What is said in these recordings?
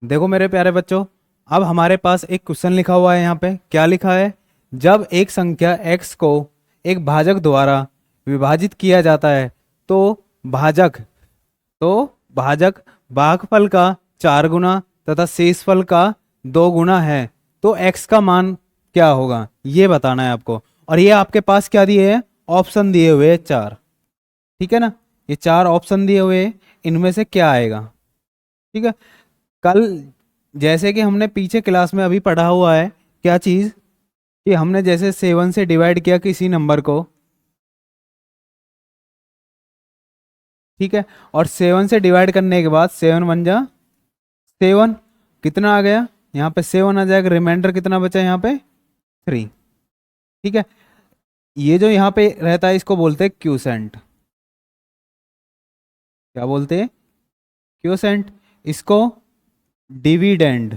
देखो मेरे प्यारे बच्चों, अब हमारे पास एक क्वेश्चन लिखा हुआ है। यहाँ पे क्या लिखा है? जब एक संख्या x को एक भाजक द्वारा विभाजित किया जाता है तो भाजक तो भाजक भागफल का 4 गुना तथा शेषफल का 2 गुना है, तो x का मान क्या होगा ये बताना है आपको। और ये आपके पास क्या दिए हैं? ऑप्शन दिए हुए हैं 4। ठीक है ना? ये 4 ऑप्शन दिए हुए हैं, इनमें से क्या आएगा? ठीक है। कल जैसे कि हमने पीछे क्लास में अभी पढ़ा हुआ है, क्या चीज, कि हमने जैसे 7 से डिवाइड किया किसी नंबर को। ठीक है। और 7 से डिवाइड करने के बाद 7 × 1 = 7, कितना आ गया? यहाँ पे 7 आ जाएगा, रिमाइंडर कितना बचा यहाँ पे? 3। ठीक है। ये जो यहाँ पे रहता है इसको बोलते हैं क्यूसेंट। क्या बोलते हैं? क्यूसेंट। इसको डिविडेंड,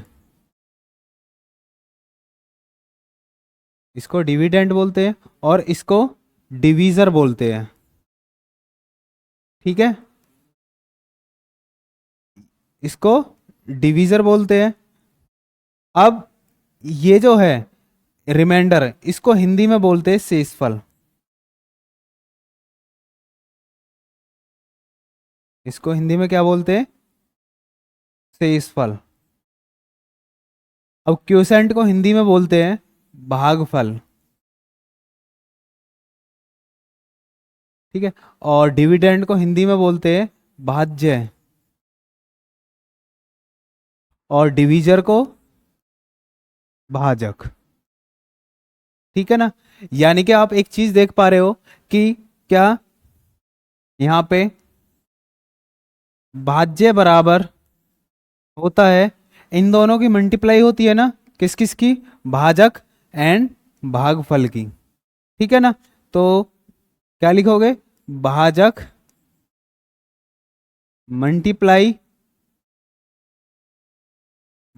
इसको डिविडेंड बोलते हैं, और इसको डिवीजर बोलते हैं। ठीक है। इसको डिवीजर बोलते हैं। अब ये जो है रिमाइंडर, इसको हिंदी में बोलते हैं शेषफल। इसको हिंदी में क्या बोलते हैं? शेषफल। अब क्यूसेंट को हिंदी में बोलते हैं भागफल। ठीक है। और डिविडेंड को हिंदी में बोलते हैं भाज्य। और डिवीजर को भाजक। ठीक है ना? यानी कि आप एक चीज देख पा रहे हो कि क्या यहाँ पे भाज्य बराबर होता है, इन दोनों की मल्टीप्लाई होती है ना, किस किस की? भाजक एंड भागफल की। ठीक है ना? तो क्या लिखोगे? भाजक मल्टीप्लाई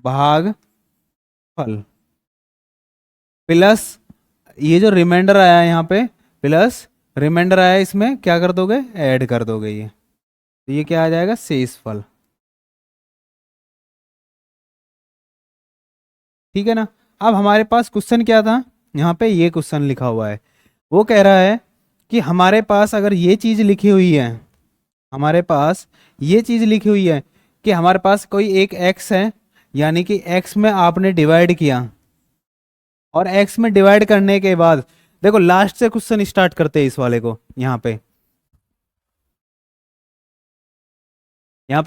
भागफल प्लस ये जो रिमाइंडर आया है यहाँ पे, प्लस रिमाइंडर आया है, इसमें क्या कर दोगे? ऐड कर दोगे ये। तो ये क्या आ जाएगा? शेषफल। ठीक है ना? अब हमारे पास क्वेश्चन क्या था? यहाँ पे ये क्वेश्चन लिखा हुआ है, वो कह रहा है कि हमारे पास अगर ये चीज लिखी हुई है, हमारे पास ये चीज लिखी हुई है कि हमारे पास कोई एक x है, यानी कि x में आपने डिवाइड किया, और x में डिवाइड करने के बाद देखो लास्ट से क्वेश्चन स्टार्ट करते हैं इस वाले को। यहाँ पे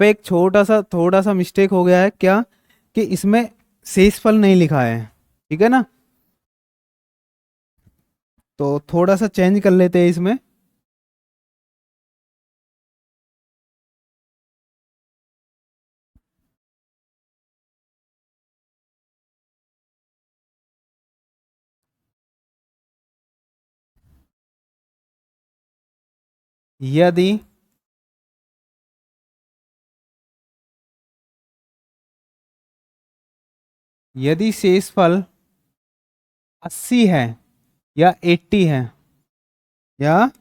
एक थोड़ा सा मिस्टेक हो गया है, क्या? कि इसमें शेषफल नहीं लिखा है। ठीक है ना? तो थोड़ा सा चेंज कर लेते हैं इसमें। यदि यदि शेषफल 80 है या 80 है, या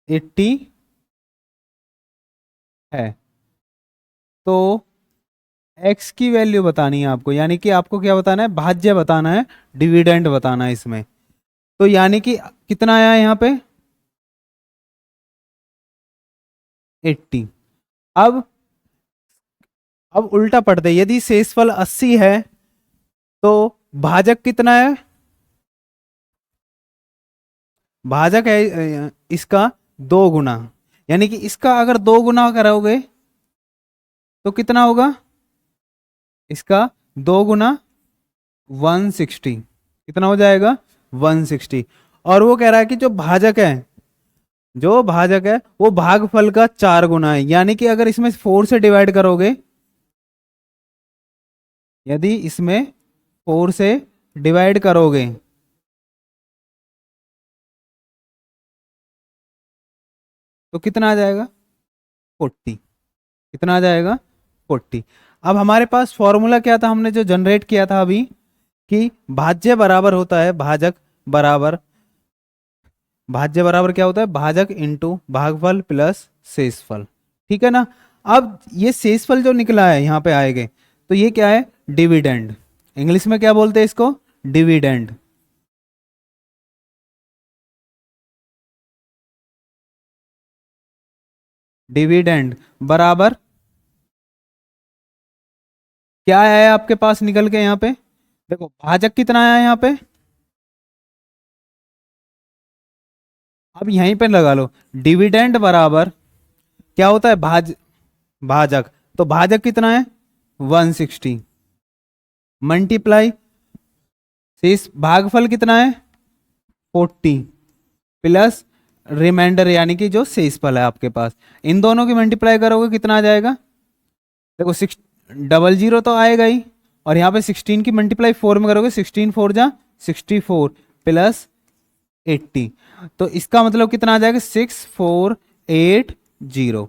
80 है, तो x की वैल्यू बतानी है आपको। यानी कि आपको क्या बताना है? भाज्य बताना है, डिविडेंड बताना है इसमें। तो यानी कि कितना आया है यहाँ पे? 80। अब अब उल्टा पढ़ते, यदि शेषफल 80 है तो भाजक कितना है? भाजक है इसका 2 गुना। यानी कि इसका अगर 2 गुना करोगे तो कितना होगा? इसका 2 गुना 160, कितना हो जाएगा? 160। और वो कह रहा है कि जो भाजक है वो भागफल का 4 गुना है। यानी कि अगर इसमें 4 से डिवाइड करोगे, यदि इसमें 4 से डिवाइड करोगे तो कितना आ जाएगा? 40। कितना आ जाएगा? 40। अब हमारे पास फॉर्मूला क्या था, हमने जो जनरेट किया था अभी, कि बराबर भाज्य बराबर क्या होता है? भाजक इंटू भागफल प्लस शेषफल। ठीक है ना? अब ये शेषफल जो निकला है यहाँ पे आएंगे, तो ये क्या है, डिविडेंड। इंग्लिश में क्या बोलते हैं इसको, डिविडेंड। डिविडेंड बराबर क्या आया आपके पास निकल के यहाँ पे, देखो भाजक कितना आया यहाँ पे, अब यहीं पे लगा लो, डिविडेंड बराबर क्या होता है, भाजक। तो भाजक कितना है 160, मल्टीप्लाई शेष भागफल कितना है 40 प्लस रिमाइंडर यानी कि जो शेषफल है आपके पास, इन दोनों की मल्टीप्लाई करोगे कितना आ जाएगा, देखो 600 तो आएगा ही, और यहाँ पे 16 की मल्टीप्लाई 4 में करोगे, 16 4 जा 64 प्लस 80, तो इसका मतलब कितना आ जाएगा 6480,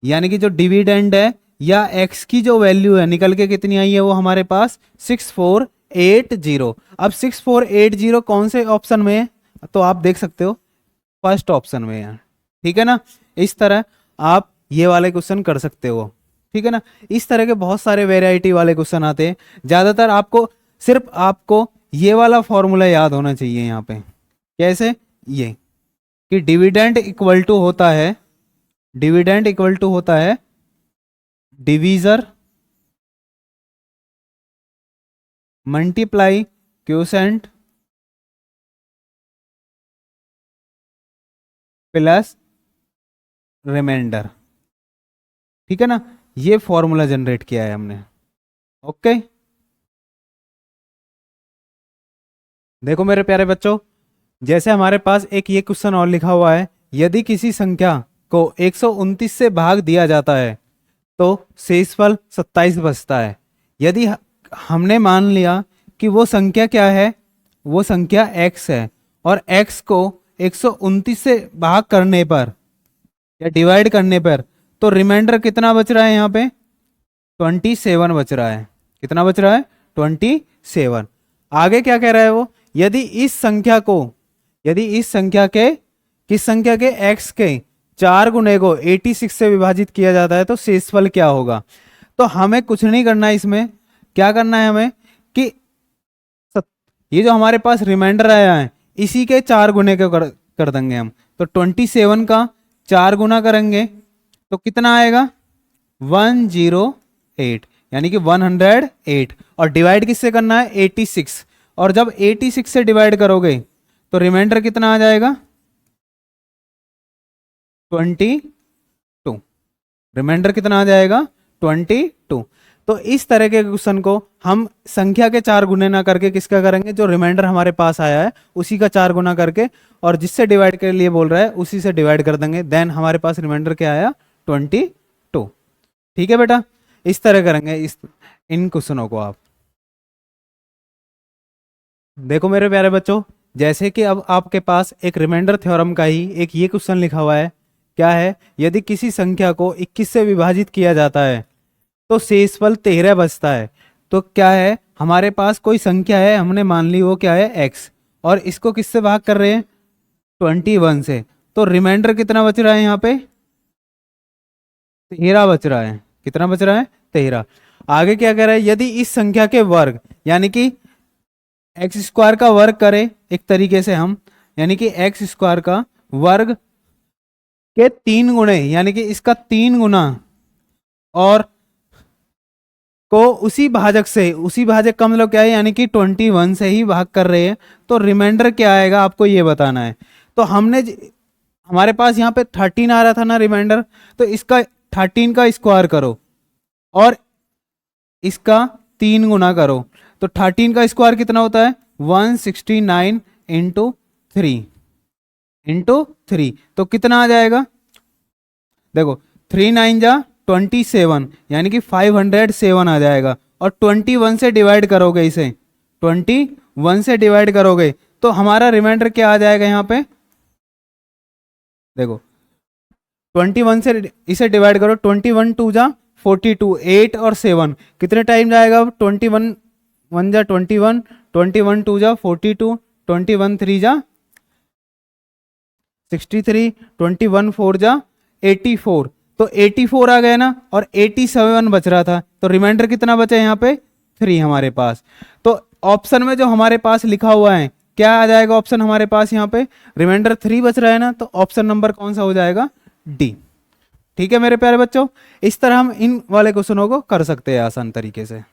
यानी कि जो डिविडेंड है या एक्स की जो वैल्यू है निकल के कितनी आई है वो हमारे पास 6480। अब 6480 कौन से ऑप्शन में है, तो आप देख सकते हो फर्स्ट ऑप्शन में है, ठीक है ना। इस तरह आप ये वाले क्वेश्चन कर सकते हो, ठीक है ना। इस तरह के बहुत सारे वेराइटी वाले क्वेश्चन आते हैं, ज्यादातर आपको सिर्फ आपको ये वाला फॉर्मूला याद होना चाहिए यहाँ पे, कैसे, ये कि डिविडेंड इक्वल टू होता है, डिविडेंड इक्वल टू होता है divisor multiply quotient plus remainder, ठीक है ना। ये फॉर्मूला जनरेट किया है हमने, ओके। देखो मेरे प्यारे बच्चों, जैसे हमारे पास एक ये क्वेश्चन और लिखा हुआ है, यदि किसी संख्या को 129 से भाग दिया जाता है तो शेषफल 27 बचता है। यदि हमने मान लिया कि वो संख्या क्या है, वो संख्या x है, और x को 129 से भाग करने पर या डिवाइड करने पर तो रिमाइंडर कितना बच रहा है यहाँ पे 27 बच रहा है। कितना बच रहा है 27। आगे क्या कह रहा है वो, यदि इस संख्या के किस संख्या के x के 4 गुने को 86 से विभाजित किया जाता है तो शेषफल क्या होगा। तो हमें कुछ नहीं करना है, इसमें क्या करना है हमें कि ये जो हमारे पास रिमाइंडर आया है इसी के 4 गुने को कर देंगे हम, तो 27 का 4 गुना करेंगे तो कितना आएगा 108, यानी कि 108, और डिवाइड किससे करना है 86, और जब 86 से डिवाइड करोगे तो रिमाइंडर कितना आ जाएगा 22, रिमाइंडर कितना आ जाएगा 22। तो इस तरह के क्वेश्चन को हम संख्या के 4 गुने ना करके किसका करेंगे, जो रिमाइंडर हमारे पास आया है उसी का 4 गुना करके, और जिससे डिवाइड के लिए बोल रहा है उसी से डिवाइड कर देंगे, देन हमारे पास रिमाइंडर क्या आया 22। ठीक है बेटा, इस तरह करेंगे इन क्वेश्चनों को आप। देखो मेरे प्यारे बच्चों, जैसे कि अब आपके पास एक रिमाइंडर थ्योरम का ही एक ये क्वेश्चन लिखा हुआ है, क्या है, यदि किसी संख्या को 21 से विभाजित किया जाता है तो शेषफल 13 बचता है। तो क्या है, हमारे पास कोई संख्या है, हमने मान ली वो क्या है x, और इसको किससे भाग कर रहे हैं 21 से, तो रिमाइंडर कितना बच रहा है यहाँ पे 13 बच रहा है। कितना बच रहा है 13। आगे क्या कह रहा है, यदि इस संख्या के वर्ग यानी कि एक्स स्क्वायर का वर्ग करें एक तरीके से हम, यानी कि एक्स स्क्वायर का वर्ग के 3 गुणे, यानी कि इसका 3 गुना, और को उसी भाजक का मतलब क्या है, यानी कि 21 से ही भाग कर रहे हैं, तो रिमाइंडर क्या आएगा आपको ये बताना है। तो हमारे पास यहाँ पे 13 आ रहा था ना रिमाइंडर, तो इसका 13 का स्क्वायर करो और इसका 3 गुना करो, तो 13 का स्क्वायर कितना होता है 169 इंटू 3, तो कितना आ जाएगा, देखो 3 9 जा 27, यानी कि 507 आ जाएगा, और 21 से डिवाइड करोगे, इसे 21 से डिवाइड करोगे तो हमारा रिमाइंडर क्या आ जाएगा यहाँ पे, देखो 21 से इसे डिवाइड करो, 21 2 जा 42, 8 और 7 कितने टाइम जाएगा, 21 1 जा 21, 21 2 जा 42, 21 3 जा 63, 21 4 जा 84, तो 84 आ गया ना, और 87 बच रहा था, तो रिमाइंडर कितना बचा यहाँ पे 3 हमारे पास। तो ऑप्शन में जो हमारे पास लिखा हुआ है क्या आ जाएगा ऑप्शन हमारे पास यहाँ पे, रिमाइंडर 3 बच रहा है ना, तो ऑप्शन नंबर कौन सा हो जाएगा, डी। ठीक है मेरे प्यारे बच्चों, इस तरह हम इन वाले क्वेश्चनों को कर सकते हैं आसान तरीके से।